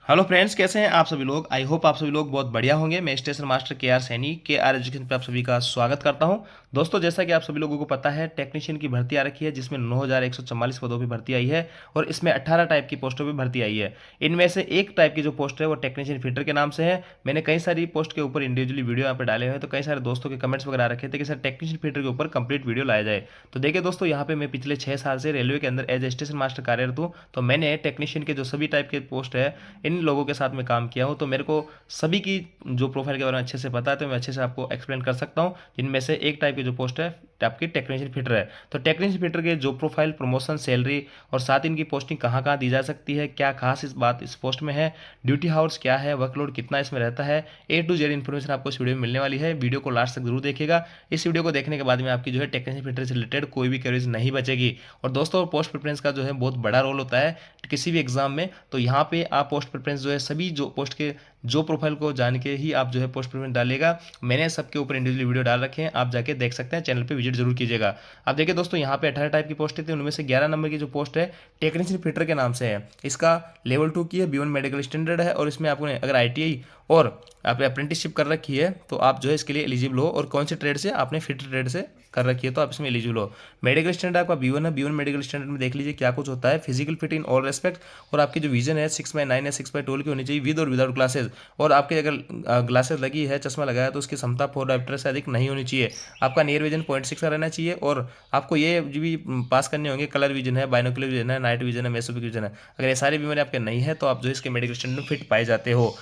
Hello friends, कैसे हैं आप सभी लोग। आई होप आप सभी लोग बहुत बढ़िया होंगे। मैं स्टेशन मास्टर के आर सैनी के आर एजुकेशन पे आप सभी का स्वागत करता हूं। दोस्तों, जैसा कि आप सभी लोगों को पता है, टेक्नीशियन की भर्ती आ रखी है जिसमें 9144 पदों पर भर्ती आई है और इसमें 18 टाइप की पोस्टों पर भर्ती आई है। इनमें से एक टाइप की जो पोस्ट है वो टेक्नीशियन फिटर के नाम से है। मैंने कई सारी पोस्ट के ऊपर इंडिविजुअली वीडियो यहाँ पे डाले हुए हैं, तो कई सारे दोस्तों के कमेंट्स वगैरह रखे थे कि सर टेक्नीशियन फिटर के ऊपर कंप्लीट वीडियो लाया जाए। तो देखिए दोस्तों, यहाँ पे मैं पिछले 6 साल से रेलवे के अंदर एज ए स्टेशन मास्टर कार्यरत हूँ। तो मैंने टेक्नीशियन के जो सभी टाइप के पोस्ट है, इन लोगों के साथ में काम किया हूँ, तो मेरे को सभी की जो प्रोफाइल के बारे में अच्छे से पता है, तो मैं अच्छे से आपको एक्सप्लेन कर सकता हूँ। जिनमें से एक टाइप की जो पोस्ट है आपकी टेक्नीशियन फिटर है। तो टेक्नीशियन फिटर के जो प्रोफाइल, प्रमोशन, सैलरी और साथ इनकी पोस्टिंग कहाँ कहाँ दी जा सकती है, क्या खास इस बात इस पोस्ट में है, ड्यूटी हावर्स क्या है, वर्कलोड कितना इसमें रहता है, ए टू जेड इन्फॉर्मेशन आपको इस वीडियो में मिलने वाली है। वीडियो को लास्ट तक जरूर देखिएगा। इस वीडियो को देखने के बाद में आपकी जो है टेक्नीशियन फिटर से रिलेटेड कोई भी क्वेरीज नहीं बचेगी। और दोस्तों, पोस्ट प्रेफरेंस का जो है बहुत बड़ा रोल होता है किसी भी एग्जाम में। तो यहाँ पे आप पोस्ट प्रेफरेंस जो है सभी जो पोस्ट के जो प्रोफाइल को जान के ही आप जो है पोस्ट प्रेफरेंस डालिएगा। मैंने सबके ऊपर इंडिविजुअल वीडियो डाल रखे हैं, आप जाके देख सकते हैं। चैनल पे विजिट जरूर कीजिएगा। अब देखिए दोस्तों, यहाँ पे 18 टाइप की पोस्टें थी, उनमें से 11 नंबर की जो पोस्ट है टेक्नीशियन फिटर के नाम से है। इसका लेवल 2 की है, B1 मेडिकल स्टैंडर्ड है और इसमें आपने अगर ITI और आपने अप्रेंटिसशिप कर रखी है तो आप जो है इसके लिए एलिजिबल हो। और कौन से ट्रेड से आपने फिटर ट्रेड से कर रखी है तो आप इसमें एलिजिबल हो। मेडिकल स्टैंडर्ड आपका B1 है। B1 मेडिकल स्टैंडर्ड में देख लीजिए क्या कुछ होता है। Physical fit in all respect, और आपकी जो विजन है 6/9 या 6/12 की होनी चाहिए, विद और विदाउट ग्लासेस। और आपके अगर ग्लासेस लगी है, चश्मा लगाया, तो उसकी क्षमता 4 डायोप्टर से अधिक नहीं होनी चाहिए। आपका नियर विजन 0.6 का रहना चाहिए। और आपको ये भी पास करने होंगे, कलर विजन है, बाइनोकुलर विजन है, नाइट विजन है, मेसोपिक विजन है। अगर ये सारी बीमारी आपके नहीं है तो आप जो इसके मेडिकल स्टैंडर्ड में फिट पाए जाते हो।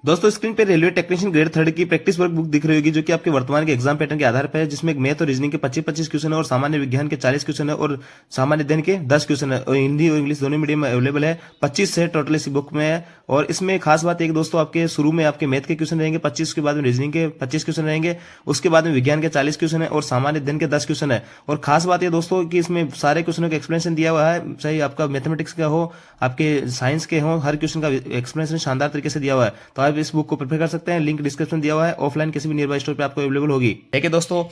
दोस्तों, स्क्रीन पे रेलवे टेक्नीशियन ग्रेड 3 की प्रैक्टिस वर्क बुक दिख रही होगी, जो कि आपके वर्तमान के एग्जाम पैटर्न के आधार पर है, जिसमें मैथ और रीजनिंग के 25-25 क्वेश्चन है और सामान्य विज्ञान के 40 क्वेश्चन है और सामान्य अध्ययन के 10 क्वेश्चन है। और हिंदी और इंग्लिश दोनों मीडियम में अवेलेबल है। 25 से टोटल इस बुक में है। और इसमें खास बात एक दोस्तों, आपके शुरू में आपके मैथ के क्वेश्चन रहेंगे 25, के बाद में रीजनिंग के 25 क्वेश्चन रहेंगे, उसके बाद में विज्ञान के 40 क्वेश्चन है और सामान्य अध्ययन के 10 क्वेश्चन है। और खास बात ये दोस्तों कि इसमें सारे क्वेश्चनों का एक्सप्लेनेशन दिया हुआ है, चाहे आपका मैथमेटिक्स का हो, आपके साइंस के हो, हर क्वेश्चन का एक्सप्लेनेशन शानदार तरीके से दिया हुआ है। तो आप इस बुक को प्रेफर कर सकते हैं। लिंक डिस्क्रिप्शन दिया हुआ है। ऑफलाइन किसी भी नियर बाय स्टोर पे आपको अवेलेबल होगी। ठीक है दोस्तों,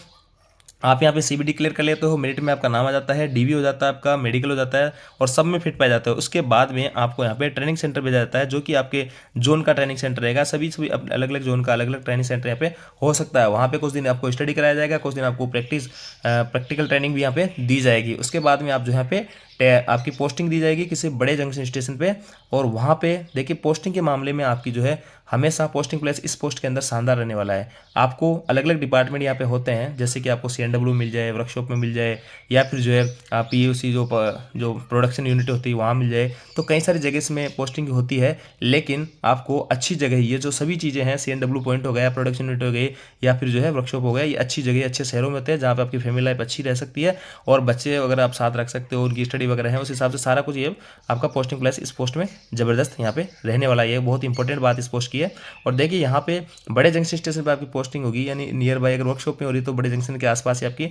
आप यहाँ पे CBD क्लियर कर लेते हो, मेरिट में आपका नाम आ जाता है, DV हो जाता है, आपका मेडिकल हो जाता है और सब में फिट पाया जाता है। उसके बाद में आपको यहाँ पे ट्रेनिंग सेंटर भेजा जाता है, जो कि आपके जोन का ट्रेनिंग सेंटर रहेगा। सभी अलग अलग जोन का अलग अलग ट्रेनिंग सेंटर यहाँ पे हो सकता है। वहाँ पे कुछ दिन आपको स्टडी कराया जाएगा, कुछ दिन आपको प्रैक्टिकल ट्रेनिंग भी यहाँ पे दी जाएगी। उसके बाद में आप जो यहाँ पे आपकी पोस्टिंग दी जाएगी किसी बड़े जंक्शन स्टेशन पे। और वहाँ पे देखिए, पोस्टिंग के मामले में आपकी जो है हमेशा पोस्टिंग प्लेस इस पोस्ट के अंदर शानदार रहने वाला है। आपको अलग अलग डिपार्टमेंट यहाँ पे होते हैं, जैसे कि आपको CNW मिल जाए, वर्कशॉप में मिल जाए, या फिर जो है PUC जो प्रोडक्शन यूनिट होती है वहाँ मिल जाए। तो कई सारी जगह इसमें पोस्टिंग होती है, लेकिन आपको अच्छी जगह, ये जो सभी चीज़ें हैं, CNW पॉइंट हो गया, प्रोडक्शन यूनिट हो गई, या फिर जो है वर्कशॉप हो गया, ये अच्छी जगह अच्छे शहरों में होते हैं जहाँ पर आपकी फैमिली लाइफ अच्छी रह सकती है और बच्चे अगर आप साथ रख सकते हो, उनकी स्टडी वगैरह है, उस हिसाब से सारा कुछ ये आपका पोस्टिंग प्लेस इस पोस्ट में ज़बरदस्त यहाँ पे रहने वाला है। ये बहुत इंपॉर्टेंट बात इस पोस्ट की है। और देखिए, यहाँ पे बड़े जंक्शन स्टेशन पे आपकी पोस्टिंग होगी, यानी नियर बाय अगर वर्कशॉप में हो रही तो बड़े जंक्शन के आसपास ही आपकी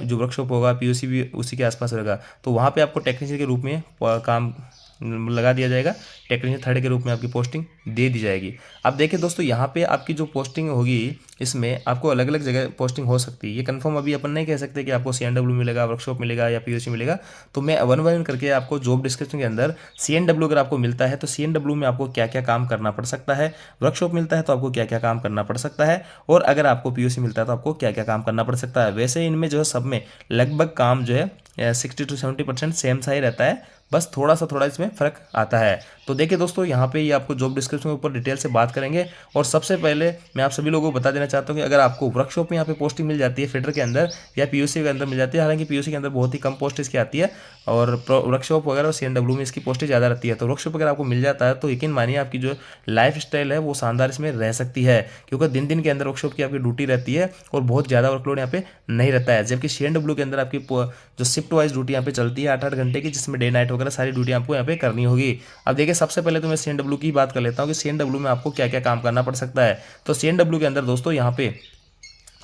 जो वर्कशॉप होगा, PUC भी उसी के आसपास रहेगा। तो वहाँ पे आपको टेक्नीशियन के रूप में काम लगा दिया जाएगा। टेक्नीशियन 3rd के रूप में आपकी पोस्टिंग दे दी जाएगी। अब देखिए दोस्तों, यहाँ पे आपकी जो पोस्टिंग होगी, इसमें आपको अलग अलग जगह पोस्टिंग हो सकती है। ये कंफर्म अभी अपन नहीं कह सकते कि आपको CNW मिलेगा, वर्कशॉप मिलेगा या PUC मिलेगा। तो मैं 1 बाय 1 करके आपको जॉब डिस्क्रिप्शन के अंदर CNW अगर आपको मिलता है तो CNW में आपको क्या क्या काम करना पड़ सकता है, वर्कशॉप मिलता है तो आपको क्या क्या काम करना पड़ सकता है, और अगर आपको PUC मिलता है तो आपको क्या क्या काम करना पड़ सकता है। वैसे इनमें जो है सब में लगभग काम जो है 60 to 70% सेम सा ही रहता है, बस थोड़ा इसमें फ़र्क आता है। तो देखिए दोस्तों, यहाँ पे ये आपको जॉब डिस्क्रिप्शन के ऊपर डिटेल से बात करेंगे। और सबसे पहले मैं आप सभी लोगों को बता देना चाहता हूँ कि अगर आपको वर्कशॉप में यहाँ पे पोस्टिंग मिल जाती है फिटर के अंदर या PUC के अंदर मिल जाती है, हालांकि PUC के अंदर बहुत ही कम पोस्ट इसकी आती है और वर्कशॉप वगैरह और CNW में इसकी पोस्टें ज़्यादा रहती है। तो वर्कशॉप अगर आपको मिल जाता है तो यकीन मानिए आपकी जो लाइफ स्टाइल है वो शानदार इसमें रह सकती है, क्योंकि दिन दिन के अंदर वर्कशॉप की आपकी ड्यूटी रहती है और बहुत ज़्यादा वर्कलोड यहाँ पे नहीं रहता है। जबकि CNW के अंदर आपकी जो शिफ्ट वाइज ड्यूटी यहाँ पे चलती है 8-8 घंटे की, जिसमें डे नाइट वगैरह सारी ड्यूटी आपको यहाँ पे करनी होगी। अब देखिए, सबसे पहले तो मैं CNW की बात कर लेता हूँ कि CNW में आपको क्या क्या काम करना पड़ सकता है। तो CNW के अंदर दोस्तों यहाँ पे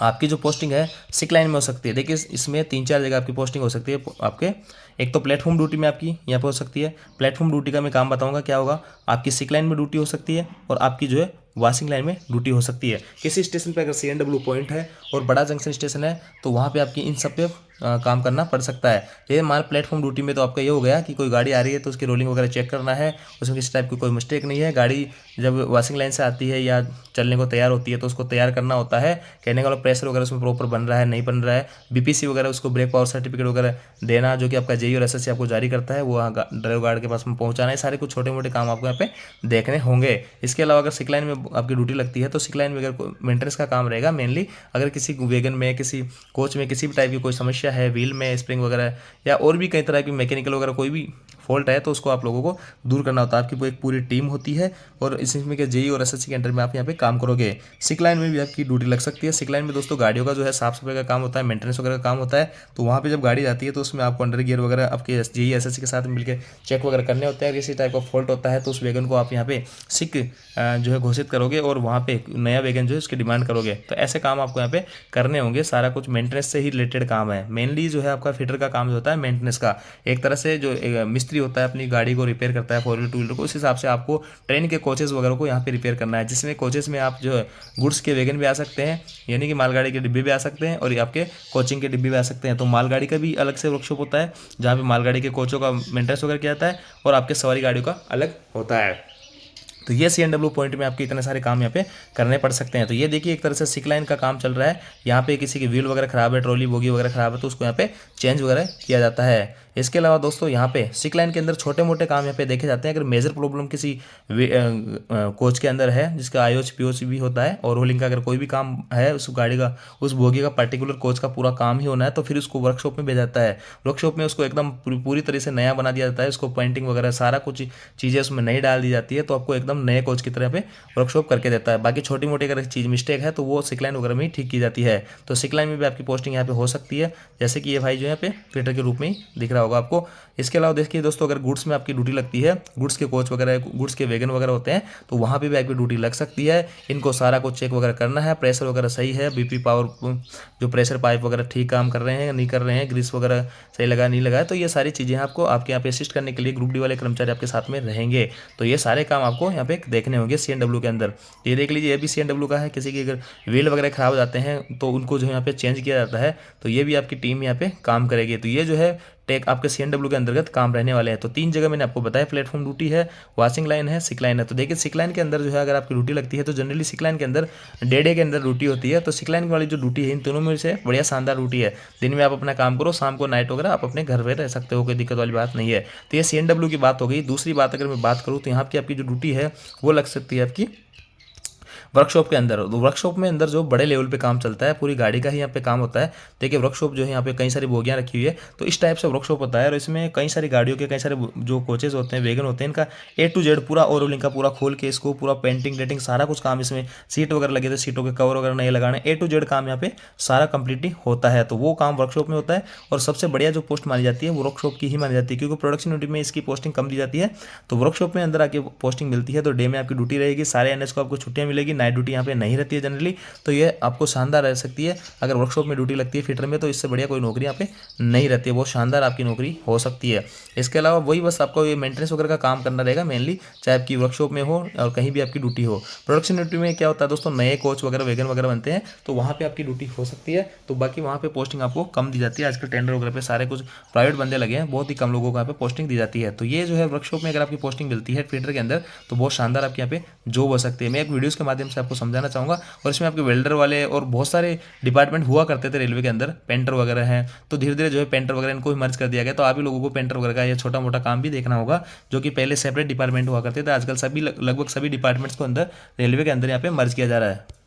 आपकी जो पोस्टिंग है सिक लाइन में हो सकती है। देखिए, इसमें 3-4 जगह आपकी पोस्टिंग हो सकती है आपके। एक तो प्लेटफॉर्म ड्यूटी में आपकी यहाँ पे हो सकती है। प्लेटफॉर्म ड्यूटी का मैं काम बताऊंगा क्या होगा। आपकी सिक लाइन में ड्यूटी हो सकती है और आपकी जो है वॉशिंग लाइन में ड्यूटी हो सकती है। किसी स्टेशन पे अगर CNW पॉइंट है और बड़ा जंक्शन स्टेशन है तो वहाँ पे आपकी इन सब पे काम करना पड़ सकता है। ये मान प्लेटफॉर्म ड्यूटी में तो आपका ये हो गया कि कोई गाड़ी आ रही है तो उसकी रोलिंग वगैरह चेक करना है, उसमें किसी टाइप की कोई मिस्टेक नहीं है। गाड़ी जब वॉशिंग लाइन से आती है या चलने को तैयार होती है तो उसको तैयार करना होता है, कहने का मतलब प्रेशर वगैरह उसमें प्रॉपर बन रहा है नहीं बन रहा है, बीपीसी वगैरह उसको ब्रेक पावर सर्टिफिकेट वगैरह देना जो कि आपका जेई और एसएससी आपको जारी करता है, वो ड्राइवर गार्ड के पास में पहुंचाना है। सारे कुछ छोटे मोटे काम आपको यहाँ पे देखने होंगे। इसके अलावा अगर सिक लाइन में आपकी ड्यूटी लगती है तो सिक लाइन में अगर मेंटेनेंस का काम रहेगा मेनली, अगर किसी वैगन में किसी कोच में किसी भी टाइप की कोई समस्या है, व्हील में स्प्रिंग वगैरह या और भी कई तरह की मैकेनिकल वगैरह कोई भी फॉल्ट है तो उसको आप लोगों को दूर करना होता है। आपकी एक पूरी टीम होती है और इसमें के जेई और एसएससी के अंडर में आप यहाँ पे काम करोगे। सिक लाइन में भी आपकी ड्यूटी लग सकती है। सिक लाइन में दोस्तों गाड़ियों का जो है साफ सफाई का काम होता है, मेंटेनेंस वगैरह का काम होता है। तो वहाँ पे जब गाड़ी जाती है तो उसमें आपको अंडर गियर वगैरह आपके जेई एसएससी के साथ मिलकर चेक वगैरह करने होते हैं। किसी टाइप का फॉल्ट होता है तो उस वैगन को आप यहाँ पे सिक जो है घोषित करोगे और वहाँ पे नया वैगन जो है उसकी डिमांड करोगे। तो ऐसे काम आपको यहाँ पे करने होंगे। सारा कुछ मेंटेनेंस से ही रिलेटेड काम है। मेनली जो है आपका फिटर का काम जो होता है मेंटेनेंस का, एक तरह से जो मिस्त्री होता है अपनी गाड़ी को रिपेयर करता है, फोर व्हीलर टू व्हीलर को, उस हिसाब से आपको ट्रेन के कोचेस वगैरह को यहाँ पे रिपेयर करना है। जिसमें कोचेस में आप जो है गुड्स के वैगन भी आ सकते हैं, यानी कि मालगाड़ी के डिब्बे भी आ सकते हैं और आपके कोचिंग के डिब्बे भी आ सकते हैं। तो मालगाड़ी का भी अलग से वर्कशॉप होता है जहाँ पे मालगाड़ी के कोचों का मेंटेनेंस वगैरह किया जाता है और आपके सवारी गाड़ियों का अलग होता है। तो ये सीएनडब्ल्यू पॉइंट में आपके इतने सारे काम यहाँ पे करने पड़ सकते हैं। तो ये देखिए एक तरह से सिक लाइन का काम चल रहा है। यहाँ पे किसी की व्हील वगैरह खराब है, ट्रॉली बोगी वगैरह खराब है तो उसको यहाँ पे चेंज वगैरह किया जाता है। इसके अलावा दोस्तों यहाँ पे सिक लाइन के अंदर छोटे मोटे काम यहाँ पे देखे जाते हैं। अगर मेजर प्रॉब्लम किसी कोच के अंदर है जिसका आईओच पीओच भी होता है और रोलिंग का अगर कोई भी काम है उस गाड़ी का उस बोगी का पर्टिकुलर कोच का पूरा काम ही होना है तो फिर उसको वर्कशॉप में भेजा जाता है। वर्कशॉप में उसको एकदम पूरी तरह से नया बना दिया जाता है। उसको पेंटिंग वगैरह सारा कुछ चीज़ें उसमें नई डाल दी जाती है तो आपको एकदम नए कोच की तरह पे वर्कशॉप करके देता है। बाकी छोटी मोटी अगर चीज़ मिस्टेक है तो वो सिक लाइन वगैरह में ही ठीक की जाती है। तो सिक लाइन में भी आपकी पोस्टिंग यहाँ पे हो सकती है, जैसे कि ये भाई जो यहाँ पे फिटर के रूप में ही दिख रहा होगा आपको। इसके अलावा देखिए दोस्तों अगर गुड्स में आपकी ड्यूटी लगती है, गुड्स के कोच वगैरह गुड्स के वैगन वगैरह होते हैं तो वहाँ पे भी आपकी ड्यूटी लग सकती है। इनको सारा कुछ चेक वगैरह करना है, प्रेशर वगैरह सही है, बीपी पावर जो प्रेशर पाइप वगैरह ठीक काम कर रहे हैं नहीं कर रहे हैं, ग्रीस वगैरह सही लगा नहीं लगा है, तो ये सारी चीज़ें आपको आपके यहाँ पे असिस्ट करने के लिए ग्रुप डी वाले कर्मचारी आपके साथ में रहेंगे। तो ये सारे काम आपको यहाँ पे देखने होंगे सीएनडब्ल्यू के अंदर। ये देख लीजिए ये भी सीएनडब्ल्यू का है। किसी की अगर व्हील वगैरह खराब हो जाते हैं तो उनको जो यहाँ पे चेंज किया जाता है तो ये भी आपकी टीम यहाँ पे काम करेगी। तो ये जो है टेक आपके सीएनडब्ल्यू के अंतर्गत काम रहने वाले हैं। तो 3 जगह मैंने आपको बताया, प्लेटफॉर्म ड्यूटी है, वॉशिंग लाइन है, सिक लाइन है। तो देखिए सिक लाइन के अंदर जो है अगर आपकी ड्यूटी लगती है तो जनरली सिक लाइन के अंदर डे के अंदर ड्यूटी होती है। तो सिक लाइन वाली जो ड्यूटी है इन तीनों में से बढ़िया शानदार ड्यूटी है। दिन में आप अपना काम करो, शाम को नाइट वगैरह आप अपने घर पे रह सकते हो, कोई दिक्कत वाली बात नहीं है। तो ये सीएनडब्ल्यू की बात हो गई। दूसरी बात अगर मैं बात करूँ तो यहाँ की आपकी जो ड्यूटी है वो लग सकती है आपकी वर्कशॉप के अंदर। तो वर्कशॉप में अंदर जो बड़े लेवल पे काम चलता है, पूरी गाड़ी का ही यहाँ पे काम होता है। देखिए वर्कशॉप जो है यहाँ पे कई सारी बोगियाँ रखी हुई है तो इस टाइप से वर्कशॉप होता है और इसमें कई सारी गाड़ियों के कई सारे जो कोचेज होते हैं, वैगन होते हैं, इनका A to Z पूरा ओवरऑलिंग का पूरा खोल के इसको पूरा पेंटिंग डेटिंग सारा कुछ काम, इसमें सीट वगैरह लगे थे सीटों के कवर वगैरह नहीं लगाने, A to Z काम यहाँ पे सारा कंप्लीटली होता है। तो वो काम वर्कशॉप में होता है और सबसे बढ़िया जो पोस्ट मानी जाती है वो वर्कशॉप की ही मानी जाती है, क्योंकि प्रोडक्शन ड्यूटी में इसकी पोस्टिंग कम दी जाती है। तो वर्कशॉप में अंदर आके पोस्टिंग मिलती है तो डे में आपकी ड्यूटी रहेगी, सारे एनएस को आपको छुट्टियां मिलेगी, नाइट ड्यूटी यहाँ पे नहीं रहती है जनरली। तो ये आपको शानदार रह सकती है। अगर वर्कशॉप में ड्यूटी लगती है फिटर में तो इससे बढ़िया कोई नौकरी यहाँ पे नहीं रहती है, बहुत शानदार आपकी नौकरी हो सकती है। इसके अलावा वही बस आपको ये मेंटेनेंस वगैरह का काम करना रहेगा मेनली, चाहे आपकी वर्कशॉप में हो और कहीं भी आपकी ड्यूटी हो। प्रोडक्शन ड्यूटी में क्या होता है दोस्तों, नए कोच वगैरह वैगन वगैरह बनते हैं तो वहाँ पे आपकी ड्यूटी हो सकती है। तो बाकी वहाँ पे पोस्टिंग आपको कम दी जाती है। आजकल टेंडर वगैरह पे सारे कुछ प्राइवेट बंदे लगे हैं, बहुत ही कम लोगों को यहाँ पे पोस्टिंग दी जाती है। तो ये जो है वर्कशॉप में अगर आपकी पोस्टिंग मिलती है फिटर के अंदर तो बहुत शानदार आपके यहाँ पे जॉब हो सकती है। मैं एक वीडियोस के माध्यम से आपको समझाना चाहूँगा और इसमें आपके वेल्डर वाले और बहुत सारे डिपार्टमेंट हुआ करते थे रेलवे के अंदर, पेंटर वगैरह हैं तो धीरे धीरे जो है पेंटर वगैरह इनको भी मर्ज कर दिया गया। तो आप ही लोगों को पेंटर वगैरह का ये छोटा मोटा काम भी देखना होगा, जो कि पहले सेपरेट डिपार्टमेंट हुआ करते थे, आजकल सभी लगभग सभी डिपार्टमेंट्स को अंदर रेलवे के अंदर यहाँ पे मर्ज किया जा रहा है।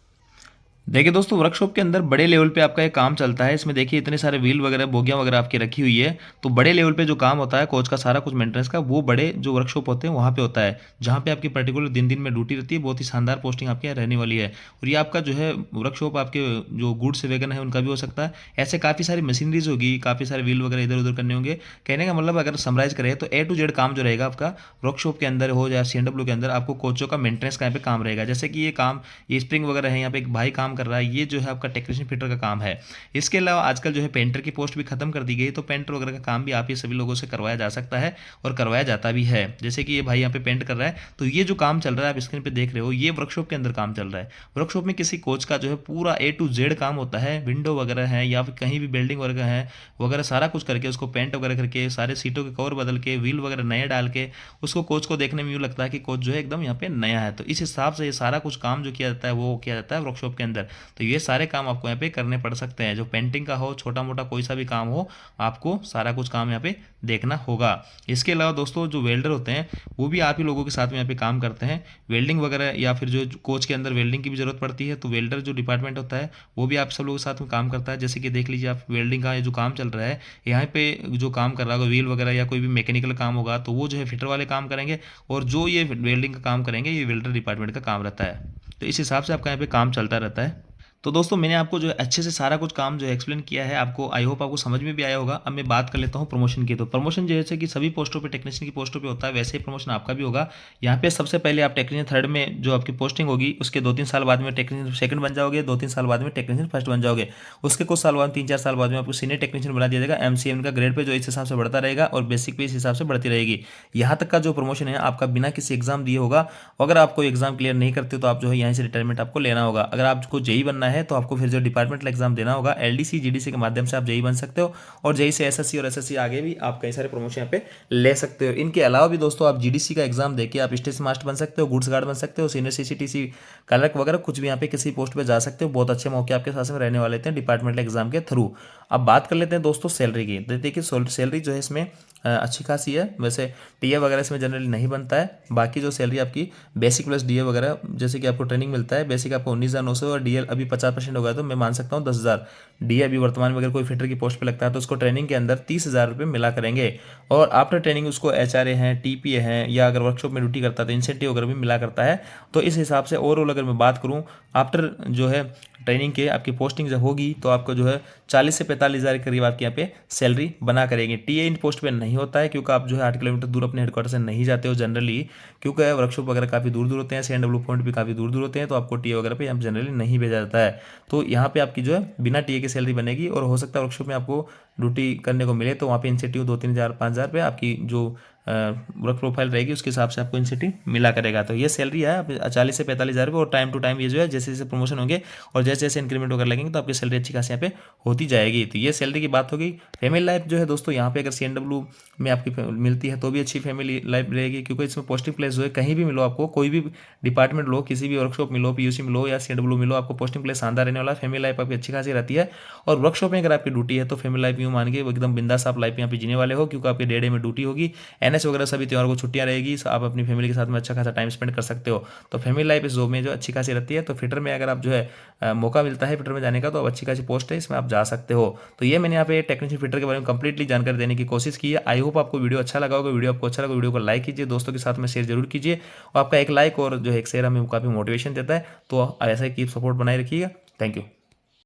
देखिए दोस्तों वर्कशॉप के अंदर बड़े लेवल पे आपका एक काम चलता है। इसमें देखिए इतने सारे व्हील वगैरह बोगियां वगैरह आपकी रखी हुई है। तो बड़े लेवल पे जो काम होता है कोच का सारा कुछ मेंटेनेंस का वो बड़े जो वर्कशॉप होते हैं वहाँ पे होता है, जहाँ पे आपकी पर्टिकुलर दिन दिन में ड्यूटी रहती है। बहुत ही शानदार पोस्टिंग आपके यहाँ रहने वाली है। और ये आपका जो है वर्कशॉप आपके जो गुड्स वैगन है उनका भी हो सकता है। ऐसे काफ़ी सारी मशीनरीज होगी, काफ़ी सारे व्हील वगैरह इधर उधर करने होंगे। कहने का मतलब अगर समराइज करें तो A to Z काम जो रहेगा आपका वर्कशॉप के अंदर हो या सीएनडब्ल्यू के अंदर, आपको कोचों का मेंटेनेंस का यहाँ पे काम रहेगा। जैसे कि ये काम ये स्प्रिंग वगैरह है, यहाँ पे एक भाई काम कर रहा है, ये जो है आपका टेक्नीशियन फिटर का काम है। इसके अलावा आजकल जो है पेंटर की पोस्ट भी खत्म कर दी गई, तो पेंटर वगैरह का काम भी आप ये सभी लोगों से करवाया जा सकता है और करवाया जाता भी है। जैसे कि ये भाई यहाँ पे पेंट कर रहा है, तो ये जो काम चल रहा है आप स्क्रीन पे देख रहे हो, ये वर्कशॉप के अंदर काम चल रहा है। वर्कशॉप में किसी कोच का जो है पूरा A to Z काम होता है, विंडो वगैरह है या फिर कहीं भी बिल्डिंग वगैरह है वगैरह सारा कुछ करके उसको पेंट वगैरह करके सारे सीटों के कवर बदल के व्हील वगैरह नए डाल के उसको कोच को देखने में यूँ लगता है कि कोच जो है एकदम यहाँ पे नया है। तो इस हिसाब से ये सारा कुछ काम जो किया जाता है वो किया जाता है वर्कशॉप के अंदर। तो ये सारे काम आपको यहाँ पे करने पड़ सकते हैं, जो पेंटिंग का हो, छोटा मोटा कोई सा भी काम हो, आपको सारा कुछ काम यहाँ पे देखना होगा। इसके अलावा दोस्तों जो वेल्डर होते हैं वो भी आप ही लोगों के साथ में यहाँ पे काम करते हैं, वेल्डिंग वगैरह या फिर जो कोच के अंदर वेल्डिंग की भी जरूरत पड़ती है, तो वेल्डर जो डिपार्टमेंट होता है वो भी आप सब लोगों के साथ में काम करता है। जैसे कि देख लीजिए आप वेल्डिंग का जो काम चल रहा है, यहाँ पे जो काम कर रहा होगा व्हील वगैरह या कोई भी मैकेनिकल काम होगा तो वो जो है फिटर वाले काम करेंगे, और जो ये वेल्डिंग का काम करेंगे ये वेल्डर डिपार्टमेंट का काम रहता है। तो इस हिसाब से आपका यहाँ पे काम चलता रहता है। तो दोस्तों मैंने आपको जो है अच्छे से सारा कुछ काम जो है एक्सप्लेन किया है, आपको आई होप आपको समझ में भी आया होगा। अब मैं बात कर लेता हूँ प्रमोशन की। तो प्रमोशन जैसे कि सभी पोस्टों पे टेक्नीशियन की पोस्टों पे होता है, वैसे ही प्रमोशन आपका भी होगा। यहाँ पे सबसे पहले आप टेक्नीशियन थर्ड में जो आपकी पोस्टिंग होगी उसके 2-3 साल बाद में टेक्नीशियन सेकंड बन जाओगे, 2-3 साल बाद में टेक्नीशियन फर्स्ट बन जाओगे। उसके कुछ साल बाद 3-4 साल बाद में आपको सीनियर टेक्नीशियन बना दिया जाएगा MCM का ग्रेड पे, जो इस हिसाब से बढ़ता रहेगा और बेसिक पे इस हिसाब से बढ़ती रहेगी। यहाँ तक का जो प्रमोशन है आपका बिना किसी एग्जाम दिए होगा। अगर आप कोई एग्जाम क्लियर नहीं करते तो आप जो है यहाँ से रिटायरमेंट आपको लेना होगा। अगर आपको जेई बनना है तो आपको फिर जो डिपार्टमेंटल एग्जाम देना होगा, LDC GDC के माध्यम से आप जेई बन सकते हो, और जेई से SSC और SSC आगे भी आप कई सारे प्रमोशन यहाँ पे ले सकते हो। इनके अलावा भी दोस्तों आप GDC का एग्जाम देके आप स्टेशन मास्टर बन सकते हो, गुड्स गार्ड बन सकते हो, सीनियर CCTC क्लर्क वगैरह कुछ भी यहाँ पे किसी पोस्ट पे जा सकते हो। बहुत अच्छे मौके आपके साथ में रहने वाले थे डिपार्टमेंटल एग्जाम के थ्रू। अब बात कर लेते हैं दोस्तों सैलरी की। देखिए सैलरी जो है इसमें अच्छी खासी है। वैसे टीए वगैरह इसमें जनरली नहीं बनता है। बाकी जो सैलरी आपकी बेसिक प्लस डीए वगैरह, जैसे कि आपको ट्रेनिंग मिलता है, बेसिक आपको 19,900 और डीए अभी 50% होगा तो मैं मान सकता हूँ 10,000। डीए अभी वर्तमान में अगर कोई फिटर की पोस्ट पे लगता है तो उसको ट्रेनिंग के अंदर 30,000 रुपये मिला करेंगे, और आफ्टर ट्रेनिंग उसको HRA हैं, TPA हैं, या अगर वर्कशॉप में ड्यूटी करता है तो इंसेंटिव वगैरह भी मिला करता है। तो इस हिसाब से ओवरऑल अगर मैं बात करूँ आफ्टर जो है ट्रेनिंग के आपकी पोस्टिंग जब होगी तो आपको जो है 40 से 45,000 के करीब आपके यहाँ पे सैलरी बना करेंगे। टीए इन पोस्ट पे नहीं होता है क्योंकि आप जो है 8 किलोमीटर दूर अपने हेडक्वार्टर से नहीं जाते हो जनरली, क्योंकि वर्कशॉप वगैरह काफ़ी दूर दूर होते हैं, CNW पॉइंट भी काफ़ी दूर दूर होते हैं, तो आपको टीए वगैरह पे यहाँ जनरली नहीं भेजा जाता है। तो यहाँ पे आपकी जो है बिना टीए की सैलरी बनेगी, और हो सकता है वर्कशॉप में आपको ड्यूटी करने को मिले तो वहाँ पे इंसेंटिव 2-3,000 5,000 रुपये आपकी जो वर्क प्रोफाइल रहेगी उसके हिसाब से आपको इंसेंटिव मिला करेगा। तो ये सैलरी है 40 से 45,000 रुपये, और टाइम टू टाइम ये जो है जैसे जैसे प्रमोशन होंगे और जैसे जैसे इंक्रीमेंट वगैरह लगेंगे तो आपकी सैलरी अच्छी खासी यहाँ पे होती जाएगी। तो ये सैलरी की बात होगी। फैमिली लाइफ जो है दोस्तों यहाँ पे अगर CNW में आपकी मिलती है तो भी अच्छी फैमिली लाइफ रहेगी, क्योंकि इसमें पोस्टिंग प्लेस जो है कहीं भी मिलो आपको, कोई भी डिपार्टमेंट लो, किसी भी वर्कशॉप मिलो, PUC मिलो या CNW मिलो, आपको पोस्टिंग प्लेस शानदार रहने वाला है। फैमिली लाइफ आपकी अच्छी खासी रहती है, और वर्कशॉप में अगर आपकी ड्यूटी है तो फैमिली लाइफ यूँ मान के एकदम बिंदास आप लाइफ यहाँ पे जीने वाले हो, क्योंकि आपके डे में ड्यूटी होगी, NS वगैरह सभी त्योहार को छुट्टियां रहेगी, आप अपनी फैमिली के साथ में अच्छा खासा टाइम स्पेंड कर सकते हो। तो फैमिली लाइफ इस जॉब में जो अच्छी खासी रहती है। तो फिटर में अगर आप जो है मौका मिलता है फिटर में जाने का तो अच्छी खासी पोस्ट है, इसमें आप जा सकते हो। तो ये मैंने यहाँ पे टेक्नीशियन फिटर के बारे में कंप्लीटली जानकारी देने की कोशिश की है। आई होप आपको वीडियो अच्छा लगा होगा। वीडियो आपको अच्छा लगा वीडियो को लाइक कीजिए, दोस्तों के साथ में शेयर जरूर कीजिए, और आपका एक लाइक और जो है एक शेयर हमें काफ़ी मोटिवेशन देता है। तो ऐसा ही कीप सपोर्ट बनाए रखिएगा। Thank you.